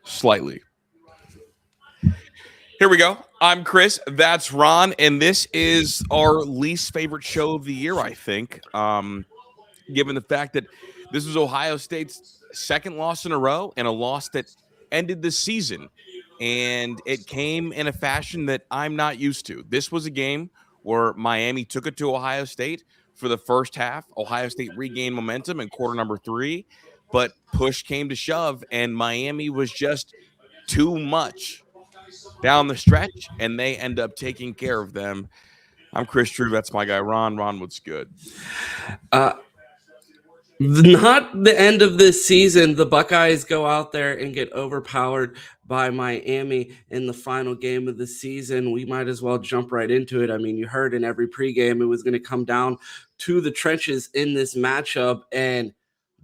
Slightly. Here we go. I'm Kris. That's Ron, and this is our least favorite show of the year, I think. Given the fact that this was Ohio State's second loss in a row and a loss that ended the season, and it came in a fashion that I'm not used to. This was a game where Miami took it to Ohio State for the first half. Ohio State regained momentum in quarter number 3, but push came to shove, and Miami was just too much down the stretch, and they end up taking care of them. I'm Kris Drew. That's my guy, Ron. Ron, what's good? Not the end of this season. The Buckeyes go out there and get overpowered by Miami in the final game of the season. We might as well jump right into it. I mean, you heard in every pregame it was going to come down to the trenches in this matchup, and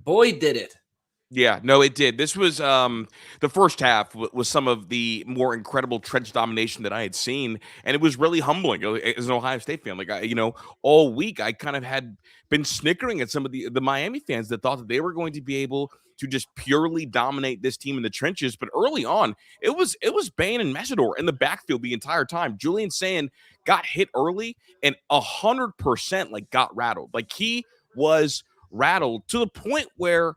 boy, did it. Yeah, no, it did. This was the first half was some of the more incredible trench domination that I had seen, and it was really humbling as an Ohio State fan. Like, all week I kind of had been snickering at some of the Miami fans that thought that they were going to be able to just purely dominate this team in the trenches. But early on, it was Bain and Mesidor in the backfield the entire time. Julian Sayin got hit early and 100% like got rattled. Like, he was rattled to the point where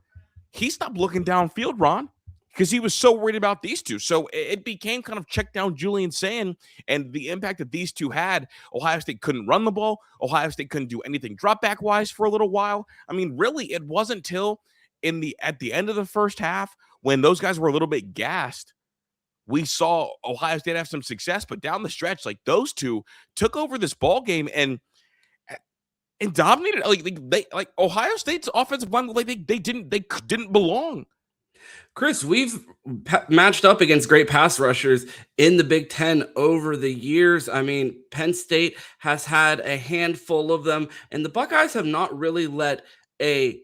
he stopped looking downfield, Ron, because he was so worried about these two. So it became kind of check down Julian Sayin and the impact that these two had. Ohio State couldn't run the ball. Ohio State couldn't do anything drop back wise for a little while. I mean, really, it wasn't till at the end of the first half when those guys were a little bit gassed, we saw Ohio State have some success. But down the stretch, like, those two took over this ball game and dominated. Like Ohio State's offensive line, like they didn't belong. Kris, we've matched up against great pass rushers in the Big Ten over the years. I mean, Penn State has had a handful of them, and the Buckeyes have not really let a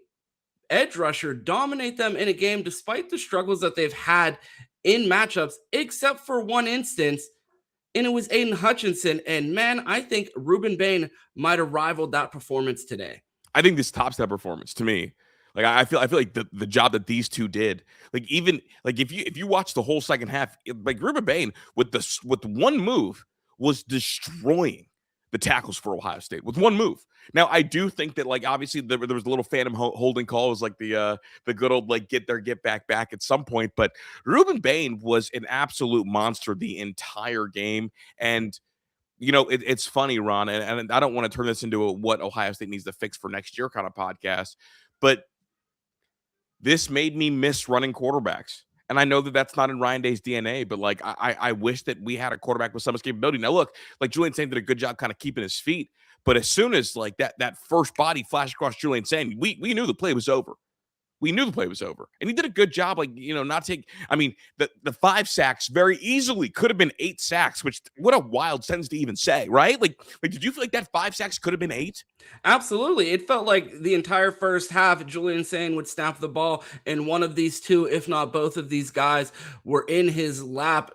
edge rusher dominate them in a game, despite the struggles that they've had in matchups, except for one instance. And it was Aiden Hutchinson. And man, I think Reuben Bain might have rivaled that performance today. I think this tops that performance to me. Like, I feel like the job that these two did, like, even like if you watch the whole second half, like Reuben Bain with one move was destroying the tackles for Ohio State with one move. Now, I do think that, like, obviously there was a little phantom holding call. It was like the good old, like, get back at some point. But Reuben Bain was an absolute monster the entire game. And, it's funny, Ron, and I don't want to turn this into what Ohio State needs to fix for next year kind of podcast, but this made me miss running quarterbacks. And I know that that's not in Ryan Day's DNA, but, like, I wish that we had a quarterback with some capability. Now, look, like, Julian Sayin did a good job kind of keeping his feet, but as soon as, like, that first body flashed across Julian Sayin, we knew the play was over. We knew the play was over. And he did a good job, like, not take – I mean, the 5 sacks very easily could have been 8 sacks, which what a wild sentence to even say, right? Like, did you feel like that 5 sacks could have been 8? Absolutely. It felt like the entire first half, Julian Sayin would snap the ball, and one of these two, if not both of these guys, were in his lap.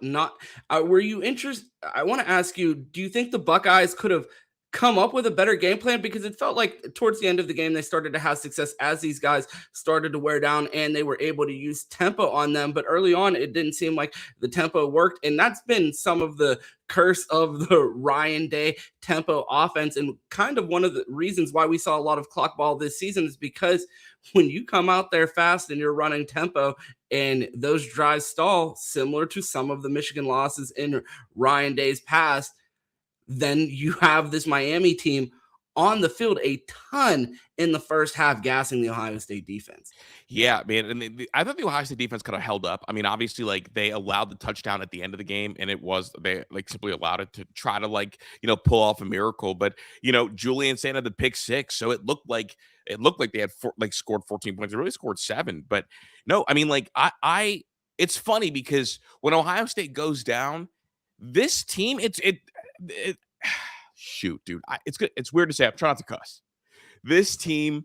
Were you interested? I want to ask you, do you think the Buckeyes could have come up with a better game plan? Because it felt like towards the end of the game, they started to have success as these guys started to wear down and they were able to use tempo on them. But early on, it didn't seem like the tempo worked. And that's been some of the curse of the Ryan Day tempo offense. And kind of one of the reasons why we saw a lot of clock ball this season is because when you come out there fast and you're running tempo and those drives stall, similar to some of the Michigan losses in Ryan Day's past, then you have this Miami team on the field a ton in the first half, gassing the Ohio State defense. Yeah, man. And I thought the Ohio State defense could have held up. I mean, obviously, like, they allowed the touchdown at the end of the game, and they like simply allowed it to try to, like, pull off a miracle. But, Julian Sayin had the pick 6, so it looked like they had scored 14 points. They really scored 7. But no, I mean, like, it's funny because when Ohio State goes down, this team, shoot, dude, it's good. It's weird to say. I'm trying not to cuss. This team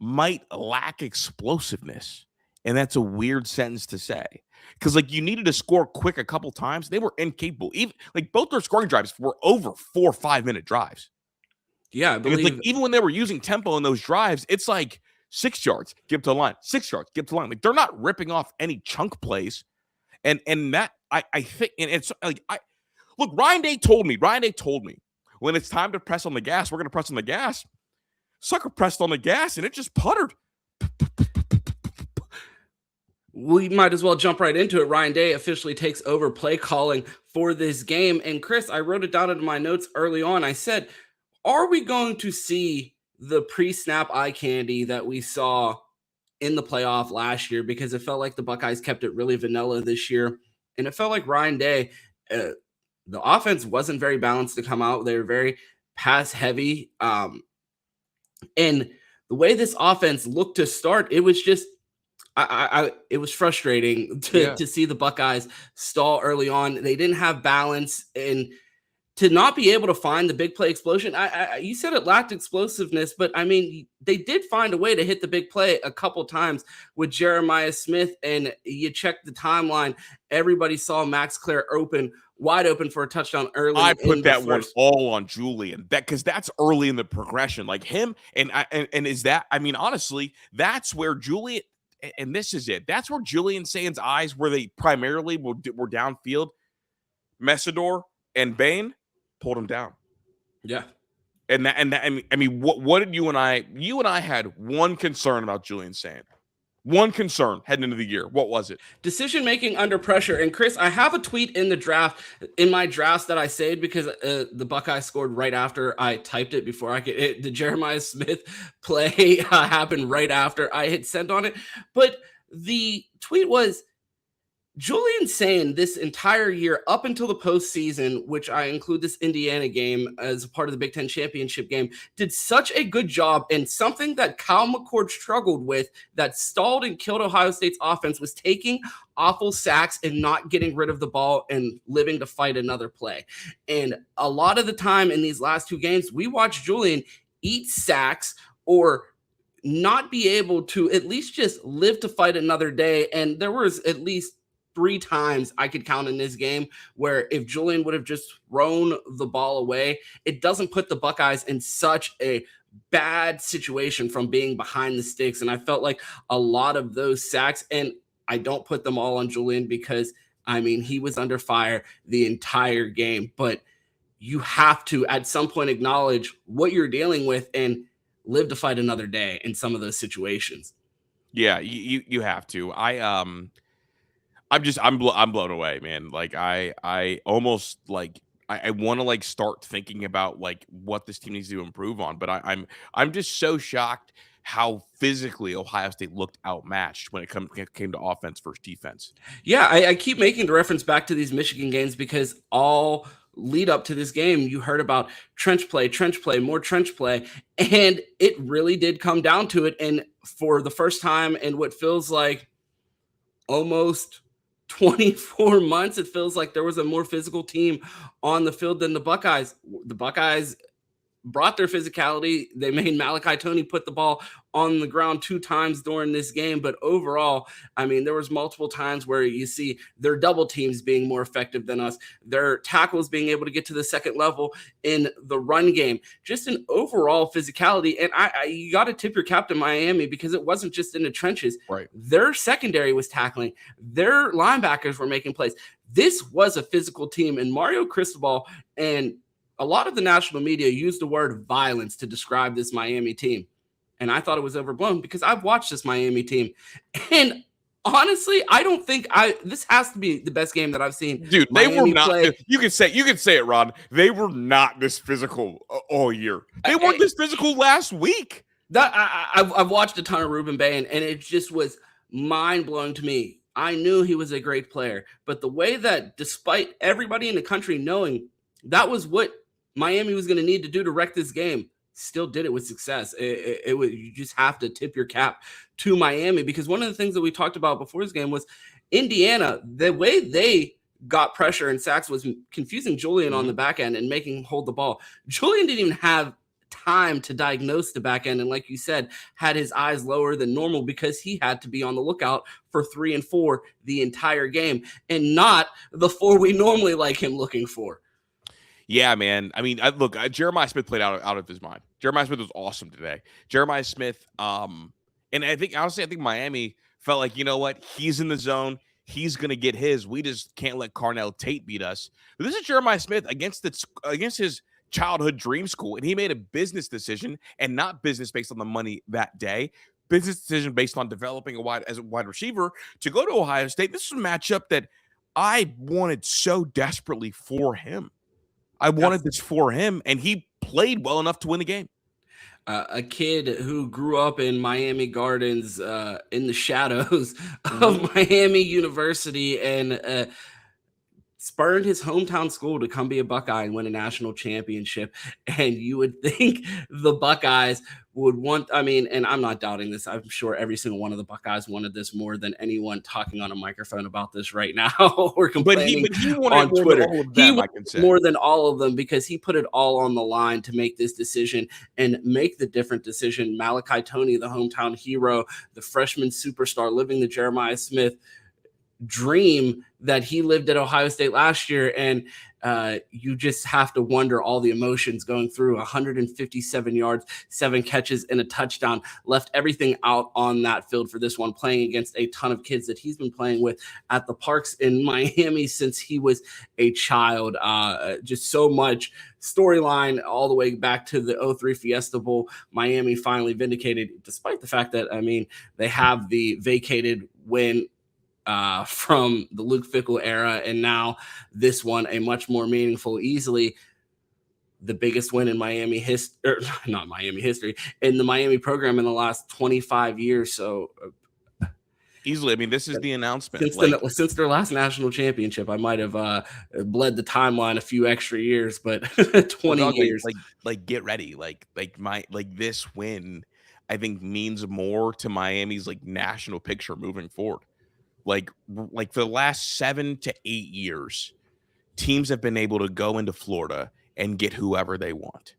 might lack explosiveness, and that's a weird sentence to say because, like, you needed to score quick a couple times. They were incapable. Even like both their scoring drives were over 4 or 5 minute drives. Yeah, I believe. Like, even when they were using tempo in those drives, it's like 6 yards, give to the line, 6 yards, give to the line. Like, they're not ripping off any chunk plays. And that I think, and it's like look, Ryan Day told me when it's time to press on the gas, we're gonna press on the gas. Sucker pressed on the gas and it just puttered. We might as well jump right into it. Ryan Day officially takes over play calling for this game. And Kris, I wrote it down in my notes early on. I said, are we going to see the pre-snap eye candy that we saw in the playoff last year? Because it felt like the Buckeyes kept it really vanilla this year. And it felt like Ryan Day, the offense wasn't very balanced to come out. They were very pass heavy. And the way this offense looked to start, it was just, it was frustrating to see the Buckeyes stall early on. They didn't have balance, and to not be able to find the big play explosion. You said it lacked explosiveness, but I mean, they did find a way to hit the big play a couple times with Jeremiah Smith. And you check the timeline, everybody saw Max Clare wide open for a touchdown early. I put that one all on Julian, because that's early in the progression, like him. And is that, I mean, honestly, that's where Julian. And this is it. That's where Julian Sayin's eyes, where they primarily were downfield. Mesidor and Bain pulled him down. Yeah. And that, I mean, what did you and I had one concern about Julian Sayin. One concern heading into the year. What was it? Decision making under pressure. And Kris, I have a tweet in my drafts that I saved because the Buckeyes scored right after I typed it. Before the Jeremiah Smith play happened right after I hit send on it. But the tweet was, Julian Sayin this entire year up until the postseason, which I include this Indiana game as a part of the Big Ten championship game, did such a good job. And something that Kyle McCord struggled with, that stalled and killed Ohio State's offense, was taking awful sacks and not getting rid of the ball and living to fight another play. And a lot of the time in these last two games, we watched Julian eat sacks or not be able to at least just live to fight another day. And there was at least 3 times I could count in this game where if Julian would have just thrown the ball away, it doesn't put the Buckeyes in such a bad situation from being behind the sticks. And I felt like a lot of those sacks, and I don't put them all on Julian because, I mean, he was under fire the entire game. But you have to, at some point, acknowledge what you're dealing with and live to fight another day in some of those situations. Yeah, you have to. I'm blown away, man. Like I almost like I want to like start thinking about like what this team needs to improve on. But I'm just so shocked how physically Ohio State looked outmatched when it came to offense versus defense. Yeah, I keep making the reference back to these Michigan games because all lead up to this game, you heard about trench play, more trench play, and it really did come down to it. And for the first time in what feels like almost 24 months, it feels like there was a more physical team on the field than the Buckeyes. The Buckeyes brought their physicality. They made Malachi Toney put the ball on the ground 2 times during this game. But overall, I mean, there was multiple times where you see their double teams being more effective than us, their tackles being able to get to the second level in the run game, just an overall physicality. And you got to tip your cap to Miami because it wasn't just in the trenches. Right. Their secondary was tackling. Their linebackers were making plays. This was a physical team, and Mario Cristobal and a lot of the national media used the word violence to describe this Miami team. And I thought it was overblown because I've watched this Miami team. And honestly, I don't think this has to be the best game that I've seen. Dude, Miami they were not play. You can say it, Ron. They were not this physical all year. They weren't this physical last week. I've watched a ton of Reuben Bain, and it just was mind-blowing to me. I knew he was a great player, but the way that despite everybody in the country knowing that was what Miami was going to need to do to wreck this game, still did it with success. It was, you just have to tip your cap to Miami, because one of the things that we talked about before this game was Indiana, the way they got pressure and sacks was confusing Julian on the back end and making him hold the ball. Julian didn't even have time to diagnose the back end, and like you said, had his eyes lower than normal because he had to be on the lookout for 3 and 4 the entire game, and not the 4 we normally like him looking for. Yeah, man. I mean, look, Jeremiah Smith played out of his mind. Jeremiah Smith was awesome today. Jeremiah Smith, and I think honestly, Miami felt like, you know what, he's in the zone. He's going to get his. We just can't let Carnell Tate beat us. But this is Jeremiah Smith against his childhood dream school, and he made a business decision, and not business based on the money that day. Business decision based on developing a wide receiver to go to Ohio State. This is a matchup that I wanted so desperately for him. I wanted this for him, and he played well enough to win the game. A kid who grew up in Miami Gardens, in the shadows of Miami University, and spurned his hometown school to come be a Buckeye and win a national championship. And you would think the Buckeyes would want, and I'm not doubting this. I'm sure every single one of the Buckeyes wanted this more than anyone talking on a microphone about this right now or complaining on Twitter. He wanted more than all of them because he put it all on the line to make this decision and make the different decision. Malachi Toney, the hometown hero, the freshman superstar, living the Jeremiah Smith dream that he lived at Ohio State last year. And you just have to wonder all the emotions going through. 157 yards, 7 catches, and a touchdown. Left everything out on that field for this one, playing against a ton of kids that he's been playing with at the parks in Miami since he was a child. Just so much storyline all the way back to the 03 Fiesta Bowl. Miami finally vindicated, despite the fact that, they have the vacated win from the Luke Fickell era, and now this one, a much more meaningful, easily the biggest win in Miami history, not Miami history, in the Miami program in the last 25 years. So easily, this is the announcement. Since their last national championship, I might have bled the timeline a few extra years, but 20 years. Get ready. This win, I think, means more to Miami's national picture moving forward. For the last 7 to 8 years, teams have been able to go into Florida and get whoever they want.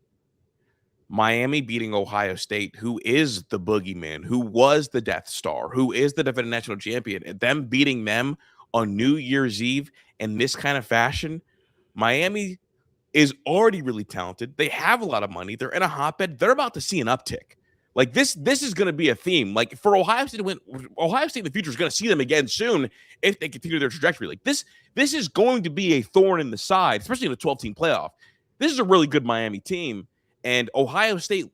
Miami beating Ohio State, who is the boogeyman, who was the Death Star, who is the defending national champion, and them beating them on New Year's Eve in this kind of fashion. Miami is already really talented. They have a lot of money. They're in a hotbed. They're about to see an uptick. This is going to be a theme. For Ohio State to win, Ohio State in the future is going to see them again soon if they continue their trajectory. This is going to be a thorn in the side, especially in a 12-team playoff. This is a really good Miami team, and Ohio State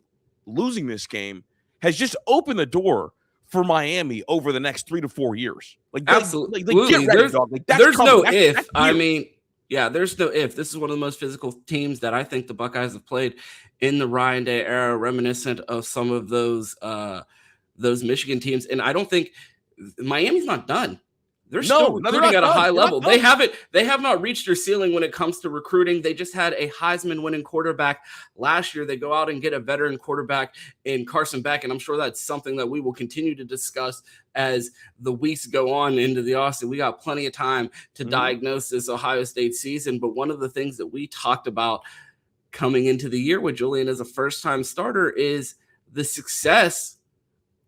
losing this game has just opened the door for Miami over the next 3 to 4 years. Absolutely. Get ready, dog. There's no if. There's no if. This is one of the most physical teams that I think the Buckeyes have played in the Ryan Day era, reminiscent of some of those Michigan teams. And I don't think Miami's not done. They're still recruiting at a high level. They have not reached their ceiling when it comes to recruiting. They just had a Heisman winning quarterback last year. They go out and get a veteran quarterback in Carson Beck, and I'm sure that's something that we will continue to discuss as the weeks go on into the offseason. We got plenty of time to diagnose this Ohio State season, but one of the things that we talked about coming into the year with Julian as a first-time starter is the success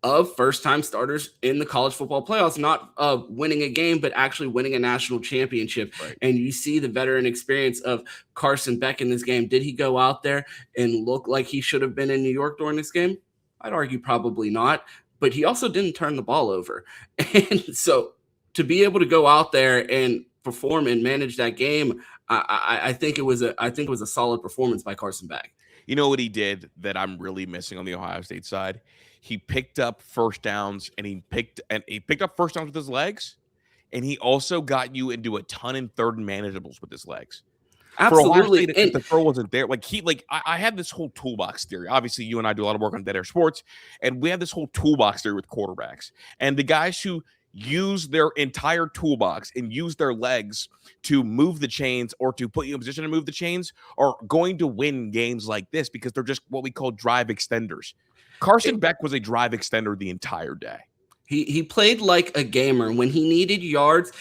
of first-time starters in the college football playoffs, not winning a game, but actually winning a national championship. Right. And you see the veteran experience of Carson Beck in this game. Did he go out there and look like he should have been in New York during this game? I'd argue probably not, but he also didn't turn the ball over. And so to be able to go out there and perform and manage that game, I think it was a solid performance by Carson Beck. You know what he did that I'm really missing on the Ohio State side? He picked up first downs, and he picked up first downs with his legs, and he also got you into a ton in third and manageables with his legs. Absolutely. For Ohio State, the throw wasn't there. I had this whole toolbox theory. Obviously, you and I do a lot of work on Dead Air Sports, and we have this whole toolbox theory with quarterbacks. And the guys who use their entire toolbox and use their legs to move the chains or to put you in position to move the chains are going to win games like this because they're just what we call drive extenders. Carson Beck was a drive extender the entire day. He played like a gamer. When he needed yards,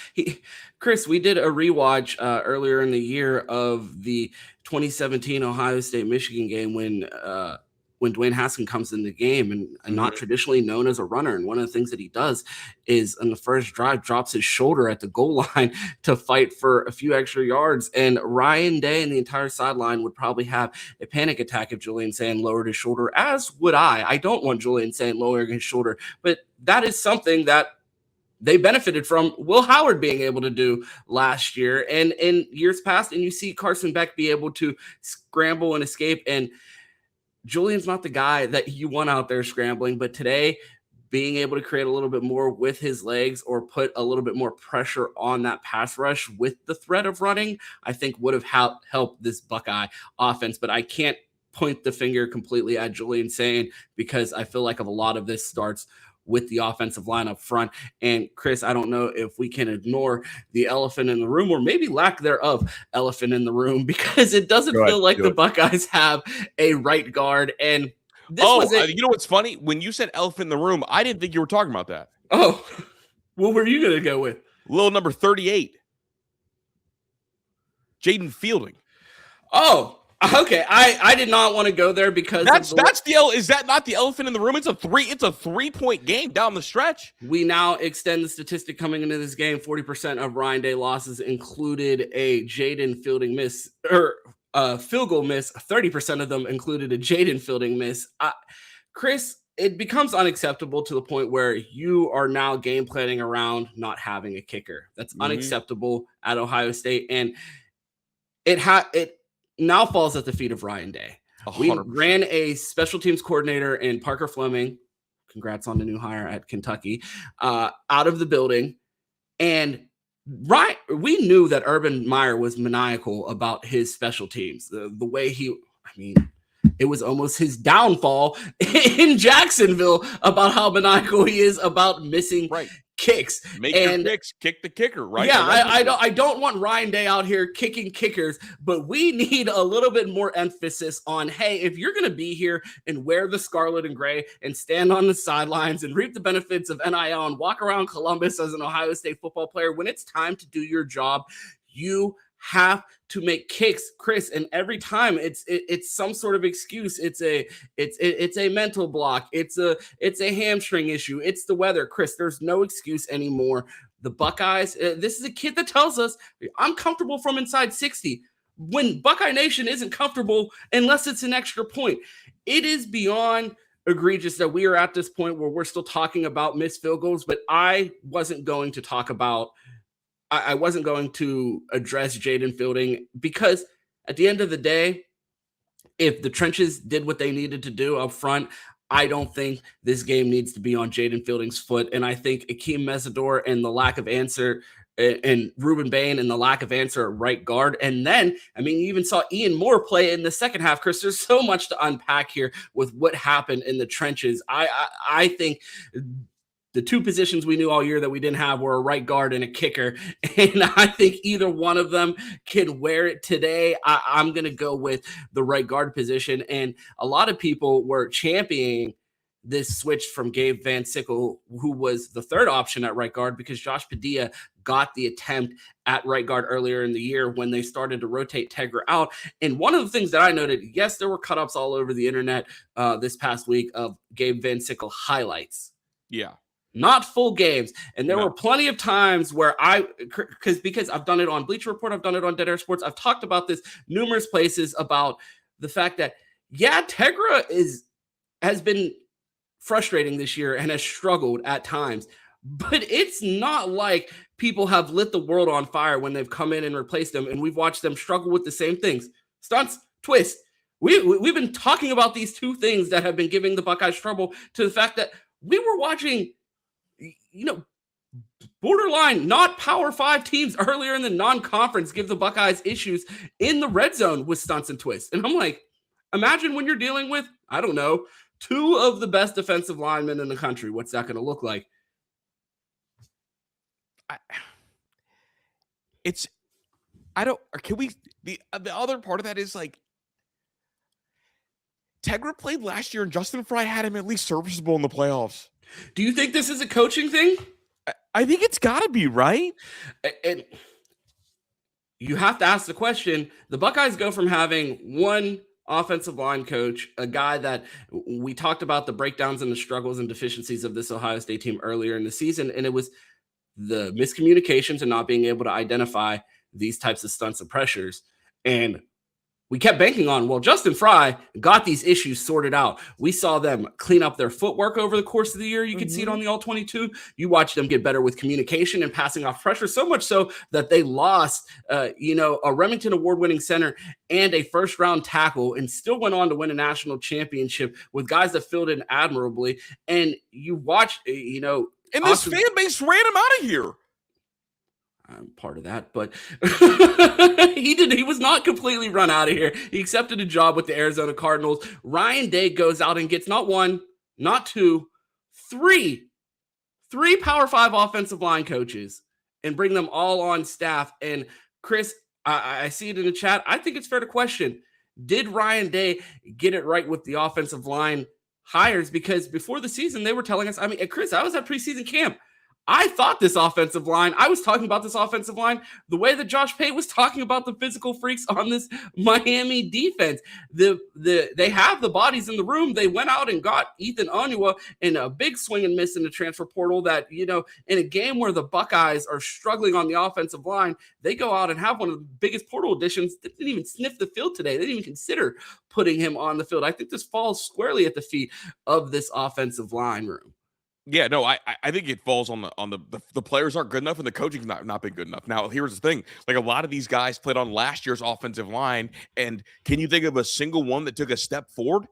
Kris, we did a rewatch earlier in the year of the 2017 Ohio State-Michigan game when Dwayne Haskins comes in the game and not traditionally known as a runner. And one of the things that he does is on the first drive, drops his shoulder at the goal line to fight for a few extra yards. And Ryan Day and the entire sideline would probably have a panic attack if Julian Sayin lowered his shoulder, as would I. I don't want Julian Sayin lowering his shoulder, but that is something that they benefited from Will Howard being able to do last year and in years past. And you see Carson Beck be able to scramble and escape. And Julian's not the guy that you want out there scrambling, but today being able to create a little bit more with his legs or put a little bit more pressure on that pass rush with the threat of running, I think would have helped this Buckeye offense. But I can't point the finger completely at Julian Sayin because I feel like a lot of this starts with the offensive line up front. And Kris, I don't know if we can ignore the elephant in the room or maybe lack thereof elephant in the room, because it doesn't feel like the Buckeyes have a right guard. And this was it. You know what's funny? When you said elephant in the room, I didn't think you were talking about that. Oh, what were you going to go with? Little number 38. Jaden Fielding. Oh, okay. I did not want to go there because is that not the elephant in the room? It's a 3-point game down the stretch. We now extend the statistic coming into this game. 40% of Ryan Day losses included a Jaden Fielding miss or field goal miss. 30% of them included a Jaden Fielding miss. Kris, it becomes unacceptable to the point where you are now game planning around not having a kicker. That's unacceptable at Ohio State. And it now falls at the feet of Ryan Day. 100%. We ran a special teams coordinator in Parker Fleming. Congrats on the new hire at Kentucky, out of the building. And we knew that Urban Meyer was maniacal about his special teams. The way it was almost his downfall in Jacksonville about how maniacal he is about missing kicks. Make your kicks, kick the kicker, right? Yeah, I don't want Ryan Day out here kicking kickers, but we need a little bit more emphasis on, hey, if you're going to be here and wear the scarlet and gray and stand on the sidelines and reap the benefits of NIL and walk around Columbus as an Ohio State football player, when it's time to do your job, you have to make kicks, Kris. And every time it's some sort of excuse. It's a mental block. It's a hamstring issue. It's the weather, Kris. There's no excuse anymore. The Buckeyes, this is a kid that tells us I'm comfortable from inside 60 when Buckeye Nation isn't comfortable unless it's an extra point. It is beyond egregious that we are at this point where we're still talking about missed field goals, but I wasn't going to address Jaden Fielding because at the end of the day, if the trenches did what they needed to do up front, I don't think this game needs to be on Jaden Fielding's foot. And I think Akheem Mesidor and the lack of answer and Reuben Bain and the lack of answer at right guard. And then, you even saw Ian Moore play in the second half. Kris, there's so much to unpack here with what happened in the trenches. I think the two positions we knew all year that we didn't have were a right guard and a kicker. And I think either one of them can wear it today. I'm going to go with the right guard position. And a lot of people were championing this switch from Gabe Van Sickle, who was the third option at right guard, because Josh Padilla got the attempt at right guard earlier in the year when they started to rotate Tegra out. And one of the things that I noted, yes, there were cut-ups all over the internet this past week of Gabe Van Sickle highlights. Yeah. Not full games. And there were plenty of times where because I've done it on Bleacher Report, I've done it on Dead Air Sports, I've talked about this numerous places about the fact that, Tegra has been frustrating this year and has struggled at times. But it's not like people have lit the world on fire when they've come in and replaced them, and we've watched them struggle with the same things. Stunts, twists. We've been talking about these two things that have been giving the Buckeyes trouble, to the fact that we were watching borderline not Power 5 teams earlier in the non-conference give the Buckeyes issues in the red zone with stunts and twists. And I'm like, imagine when you're dealing with, I don't know, two of the best defensive linemen in the country. What's that going to look like? The other part of that is like, Tegra played last year and Justin Fry had him at least serviceable in the playoffs. Do you think this is a coaching thing? I think it's got to be, right? And you have to ask the question. The Buckeyes go from having one offensive line coach, a guy that we talked about the breakdowns and the struggles and deficiencies of this Ohio State team earlier in the season, and it was the miscommunications and not being able to identify these types of stunts and pressures. And we kept banking on, well, Justin Fry got these issues sorted out. We saw them clean up their footwork over the course of the year. You can see it on the All-22. You watch them get better with communication and passing off pressure, so much so that they lost, a Remington Award-winning center and a first-round tackle and still went on to win a national championship with guys that filled in admirably. And you watch, and this fan base ran him out of here. I'm part of that, but he was not completely run out of here. He accepted a job with the Arizona Cardinals. Ryan Day goes out and gets not one, not two, three Power 5 offensive line coaches and bring them all on staff. And Kris, I see it in the chat. I think it's fair to question, did Ryan Day get it right with the offensive line hires? Because before the season, they were telling us, Kris, I was at preseason camp. I thought this offensive line, I was talking about this offensive line the way that Josh Pate was talking about the physical freaks on this Miami defense. They have the bodies in the room. They went out and got Ethan Onua in a big swing and miss in the transfer portal that, in a game where the Buckeyes are struggling on the offensive line, they go out and have one of the biggest portal additions that didn't even sniff the field today. They didn't even consider putting him on the field. I think this falls squarely at the feet of this offensive line room. Yeah, no, I think it falls on the players aren't good enough and the coaching's not been good enough. Now, here's the thing. Like, a lot of these guys played on last year's offensive line, and can you think of a single one that took a step forward?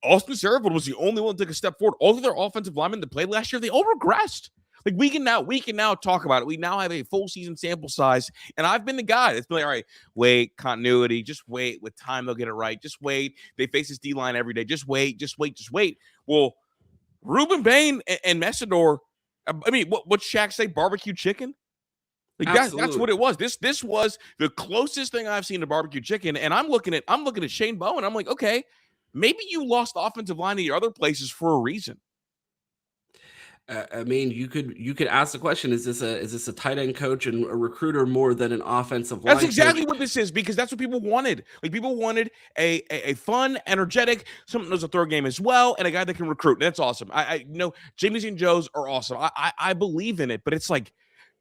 Austin Serafin was the only one that took a step forward. All of their offensive linemen that played last year, they all regressed. Like, we can now talk about it. We now have a full season sample size, and I've been the guy that's been like, all right, wait, continuity, just wait. With time, they'll get it right. Just wait. They face this D-line every day. Just wait. Well, Reuben, Bain, and Mesidor. What's Shaq say? Barbecue chicken? Like, that's what it was. This was the closest thing I've seen to barbecue chicken. And I'm looking at Shane Bowen, and I'm like, okay, maybe you lost offensive line to your other places for a reason. You could ask the question: Is this a tight end coach and a recruiter more than an offensive line? That's exactly what this is, because that's what people wanted. Like, people wanted a fun, energetic, someone that knows a third game as well, and a guy that can recruit. That's awesome. Jamies and Joes are awesome. I believe in it, but it's like,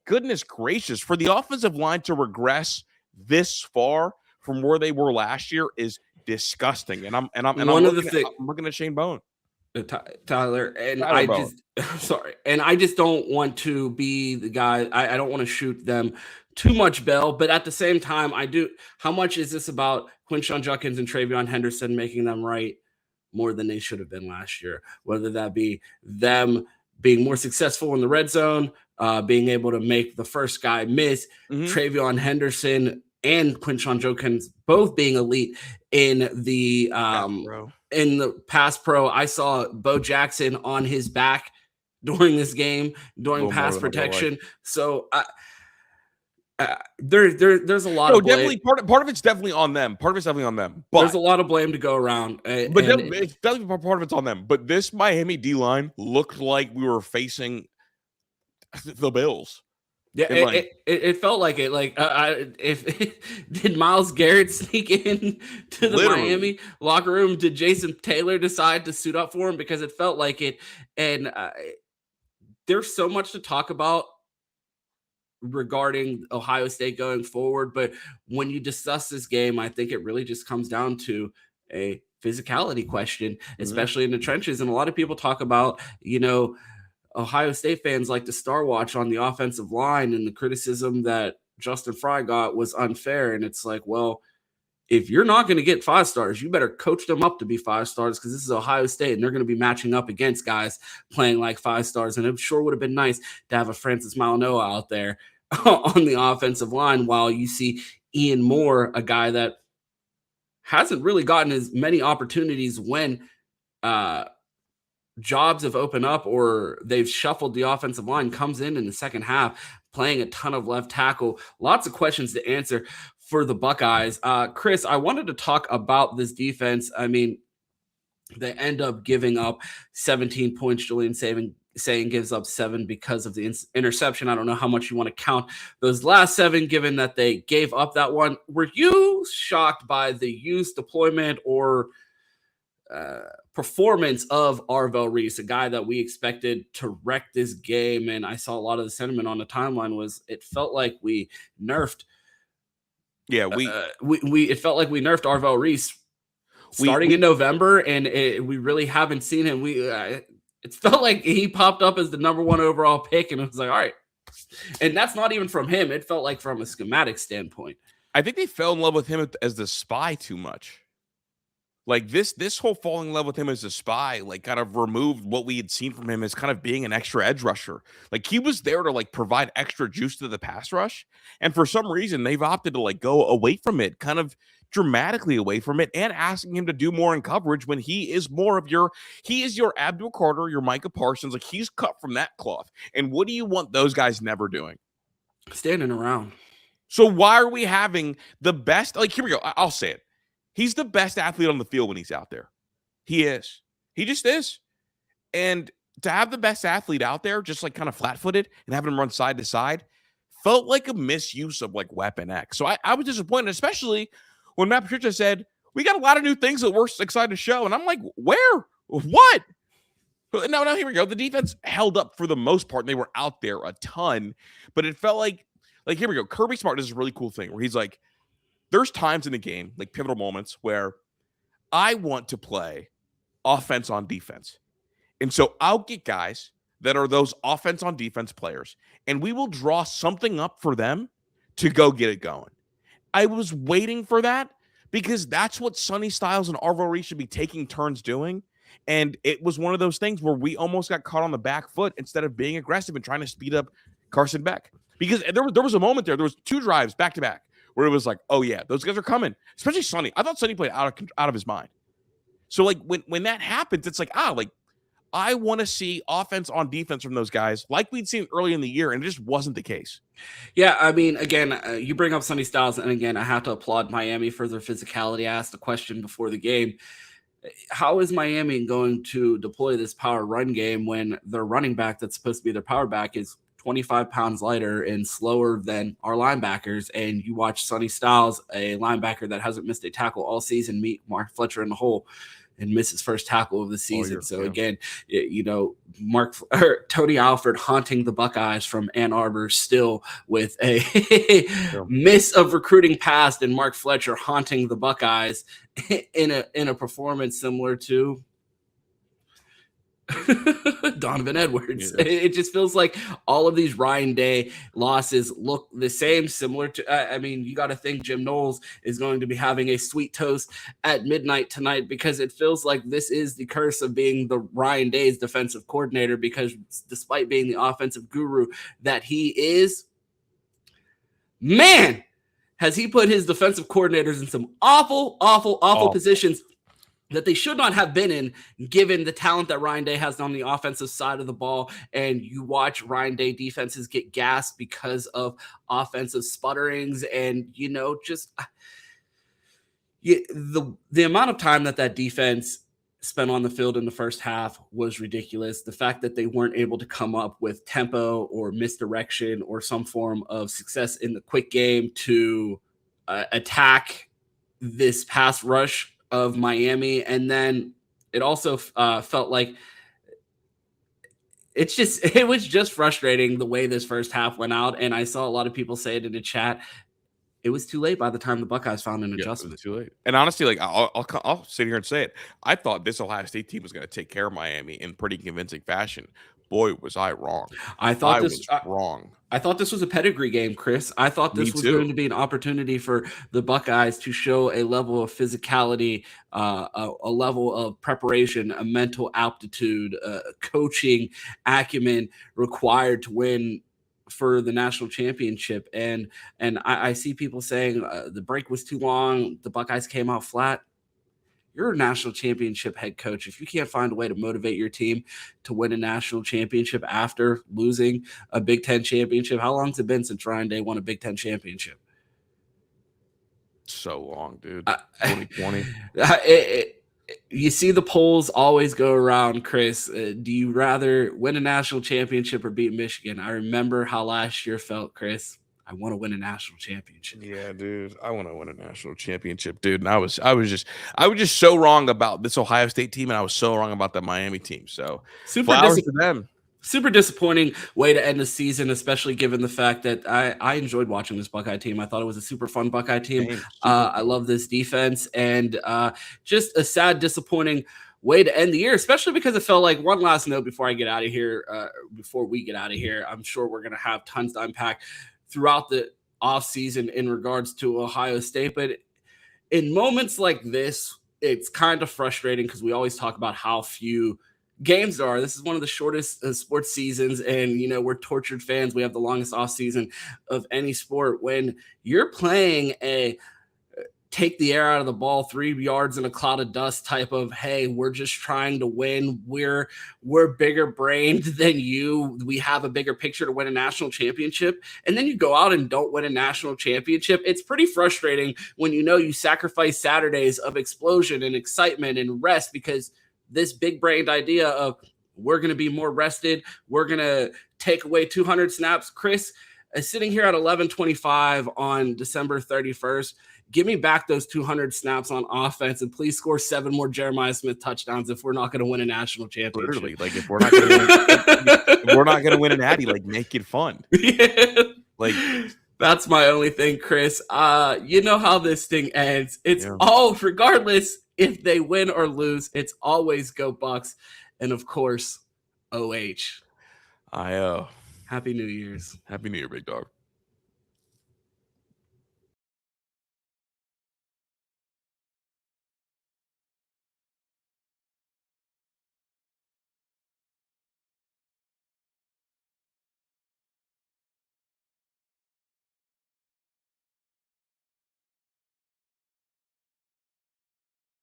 goodness gracious, for the offensive line to regress this far from where they were last year is disgusting. And I'm looking at Shane Bowen. Tyler, and I just don't want to be the guy. I don't want to shoot them too much bell, but at the same time, I do. How much is this about Quinshon Judkins and Travion Henderson making them right more than they should have been last year? Whether that be them being more successful in the red zone, being able to make the first guy miss, Travion Henderson and Quinshon Judkins both being elite in the in the pass pro. I saw Bo Jackson on his back during this game, during pass protection. So there's a lot of blame. Definitely part of it's definitely on them. But there's a lot of blame to go around. It's definitely part of it's on them. But this Miami D-line looked like we were facing the Bills. Yeah, it felt like it. Like, did Myles Garrett sneak in to the Miami locker room? Did Jason Taylor decide to suit up for him? Because it felt like it. And there's so much to talk about regarding Ohio State going forward. But when you discuss this game, I think it really just comes down to a physicality question, especially in the trenches. And a lot of people talk about, Ohio State fans like to star watch on the offensive line, and the criticism that Justin Fry got was unfair. And it's like, well, if you're not going to get 5 stars, you better coach them up to be 5 stars, because this is Ohio State and they're going to be matching up against guys playing like 5 stars. And it sure would have been nice to have a Francis Malinois out there on the offensive line, while you see Ian Moore, a guy that hasn't really gotten as many opportunities when jobs have opened up or they've shuffled the offensive line, comes in the second half, playing a ton of left tackle. Lots of questions to answer for the Buckeyes. Kris, I wanted to talk about this defense. They end up giving up 17 points. Julian Sayin gives up 7 because of the interception. I don't know how much you want to count those last 7, given that they gave up that one. Were you shocked by the use, deployment, or performance of Arville Reese, a guy that we expected to wreck this game? And I saw a lot of the sentiment on the timeline was, it felt like we nerfed Yeah, it felt like we nerfed Arville Reese starting in November, and we really haven't seen him. It felt like he popped up as the #1 overall pick, and it was like, all right. And that's not even from him. It felt like from a schematic standpoint. I think they fell in love with him as the spy too much. Like this whole falling in love with him as a spy, like kind of removed what we had seen from him as kind of being an extra edge rusher. Like he was there to like provide extra juice to the pass rush. And for some reason, they've opted to like go away from it, kind of dramatically away from it, and asking him to do more in coverage when he is your Abdul Carter, your Micah Parsons. Like he's cut from that cloth. And what do you want those guys never doing? Standing around. So why are we having the best? Like, here we go. I'll say it. He's the best athlete on the field when he's out there. He is. He just is. And to have the best athlete out there, just like kind of flat-footed and having him run side to side, felt like a misuse of like Weapon X. So I was disappointed, especially when Matt Patricia said, we got a lot of new things that we're excited to show. And I'm like, where? What? No, here we go. The defense held up for the most part, and they were out there a ton. But it felt like here we go. Kirby Smart does a really cool thing where he's like, there's times in the game, like pivotal moments, where I want to play offense on defense. And so I'll get guys that are those offense on defense players, and we will draw something up for them to go get it going. I was waiting for that because that's what Sonny Styles and Arville Reese should be taking turns doing. And it was one of those things where we almost got caught on the back foot instead of being aggressive and trying to speed up Carson Beck. Because there was a moment there was 2 drives back to back where it was like, oh yeah, those guys are coming. Especially Sonny. I thought Sonny played out of his mind. So like when that happens, it's like, I want to see offense on defense from those guys like we'd seen early in the year, and it just wasn't the case. Yeah, I mean, again, you bring up Sonny Styles, and again, I have to applaud Miami for their physicality. I asked a question before the game. How is Miami going to deploy this power run game when their running back that's supposed to be their power back is 25 pounds lighter and slower than our linebackers? And you watch Sonny Styles, a linebacker that hasn't missed a tackle all season, meet Mark Fletcher in the hole and miss his first tackle of the season. Again, Tony Alford haunting the Buckeyes from Ann Arbor still with a miss of recruiting past, and Mark Fletcher haunting the Buckeyes in a performance similar to Donovan Edwards. Yeah. It just feels like all of these Ryan Day losses look the same, similar to, you got to think Jim Knowles is going to be having a sweet toast at midnight tonight, because it feels like this is the curse of being the Ryan Day's defensive coordinator, because despite being the offensive guru that he is, man, has he put his defensive coordinators in some awful positions that they should not have been in, given the talent that Ryan Day has on the offensive side of the ball. And you watch Ryan Day defenses get gassed because of offensive sputterings, and the amount of time that defense spent on the field in the first half was ridiculous. The fact that they weren't able to come up with tempo or misdirection or some form of success in the quick game to attack this pass rush of Miami. And then it also felt like it was just frustrating the way this first half went out. And I saw a lot of people say it in the chat. It was too late by the time the Buckeyes found an adjustment. Too late. And honestly, like I'll sit here and say it. I thought this Ohio State team was going to take care of Miami in pretty convincing fashion. Boy, was I wrong. I was wrong. I thought this was a pedigree game, Kris. I thought this was going to be an opportunity for the Buckeyes to show a level of physicality, a level of preparation, a mental aptitude, coaching acumen required to win for the national championship. And I see people saying the break was too long, the Buckeyes came out flat. You're a national championship head coach. If you can't find a way to motivate your team to win a national championship after losing a Big Ten championship, how long has it been since Ryan Day won a Big Ten championship? So long, dude. 2020. You see the polls always go around, Kris. Do you rather win a national championship or beat Michigan? I remember how last year felt, Kris. I want to win a national championship. Yeah, dude. I want to win a national championship, dude. And I was just so wrong about this Ohio State team, and I was so wrong about the Miami team. So super disappointed. Super disappointing way to end the season, especially given the fact that I enjoyed watching this Buckeye team. I thought it was a super fun Buckeye team. I love this defense, and just a sad, disappointing way to end the year, especially because it felt like, one last note before I get out of here, before we get out of here, I'm sure we're going to have tons to unpack throughout the offseason in regards to Ohio State. But in moments like this, it's kind of frustrating because we always talk about how few games are. This is one of the shortest sports seasons, and we're tortured fans. We have the longest off season of any sport. When you're playing a take the air out of the ball 3 yards in a cloud of dust type of, hey, we're just trying to win, we're bigger brained than you, we have a bigger picture to win a national championship, and then you go out and don't win a national championship. It's pretty frustrating when you sacrifice Saturdays of explosion and excitement and rest because this big brained idea of we're going to be more rested, we're going to take away 200 snaps. Kris is sitting here at 11:25 on December 31st. Give me back those 200 snaps on offense, and please score 7 more Jeremiah Smith touchdowns if we're not going to win a national championship. Literally, like if we're not going to win, an Addy, like make it fun. Yeah. Like that's my only thing, Kris. You know how this thing ends. It's all, regardless if they win or lose, it's always go Bucks, and of course, OH. Happy New Year's. Happy New Year, big dog.